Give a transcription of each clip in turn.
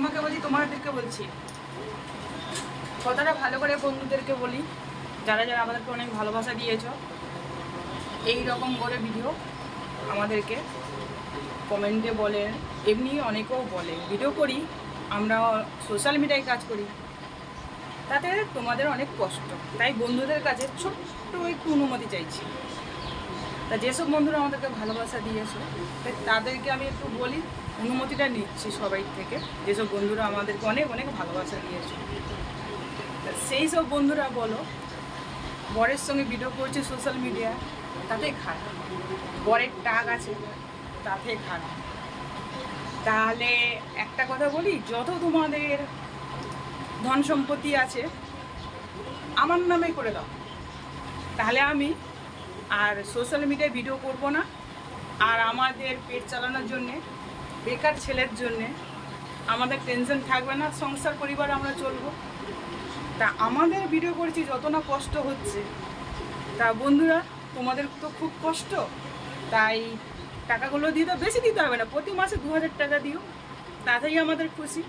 তোমাকে বলছি, তোমাদেরকে বলছি, কথাটা ভালো করে বন্ধুদেরকে বলি, যারা যারা আমাদেরকে অনেক ভালোবাসা দিয়েছ। এই রকম করে ভিডিও আমাদেরকে কমেন্টে বলেন, এমনি অনেকেও বলে ভিডিও করি, আমরা সোশ্যাল মিডিয়ায় কাজ করি, তাতে তোমাদের অনেক কষ্ট। তাই বন্ধুদের কাছে ছোট্ট একটু অনুমতি চাইছি। তা যেসব বন্ধুরা আমাদেরকে ভালোবাসা দিয়েছো তাদেরকে আমি একটু বলি, অনুমতিটা নিচ্ছি সবাই থেকে, যেসব বন্ধুরা আমাদেরকে অনেক অনেক ভালোবাসা দিয়েছো। তা সেই সব বন্ধুরা বলো, বরের সঙ্গে ভিডিও করছে সোশ্যাল মিডিয়া, তাতে খারাপ। বরের টাক আছে, তাতে খারাপ। তাহলে একটা কথা বলি, যত তোমাদের ধন সম্পত্তি আছে আমার নামে করে দাও, তাহলে আমি আর সোশ্যাল মিডিয়ায় ভিডিও করব না। আর আমাদের পেট চালানোর জন্যে, বেকার ছেলের জন্যে আমাদের টেনশন থাকবে না, সংসার পরিবার আমরা চলবো। তা আমাদের ভিডিও করছি, যত না কষ্ট হচ্ছে, তা বন্ধুরা তোমাদের তো খুব কষ্ট, তাই টাকাগুলো দিয়ে দাও। বেশি দিতে হবে না, প্রতি মাসে 2000 টাকা দিও, তাতেই আমাদের খুশি।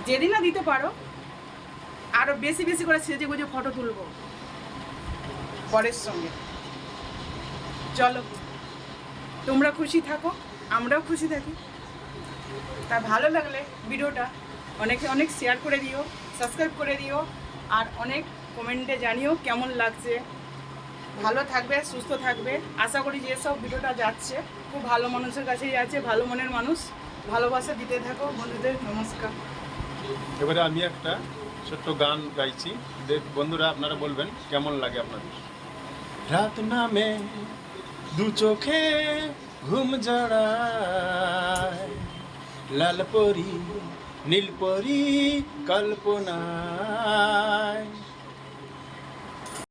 যেদিন না দিতে পারো, আরও বেশি বেশি করে সেজে গুজে ফটো তুলবো বরের সঙ্গে। চলো, তোমরা খুশি থাকো, আমরাও খুশি থাকি। তা ভালো লাগলে ভিডিওটা অনেকে অনেক শেয়ার করে দিও, সাবস্ক্রাইব করে দিও, আর অনেক কমেন্টে জানিও কেমন লাগছে। ভালো থাকবে, সুস্থ থাকবে। আশা করি যেসব ভিডিওটা যাচ্ছে খুব ভালো মানুষের কাছেই যাচ্ছে, ভালো মনের মানুষ। ভালোবাসা দিতে থাকো বন্ধুদের। নমস্কার। এবারে আমি একটা ছোট্ট গান গাইছি, বন্ধুরা আপনারা বলবেন কেমন লাগে আপনাদের। রাত নামে দু চোখে ঘুম জড়ায়, লাল পরি নীল পরি কল্পনায়,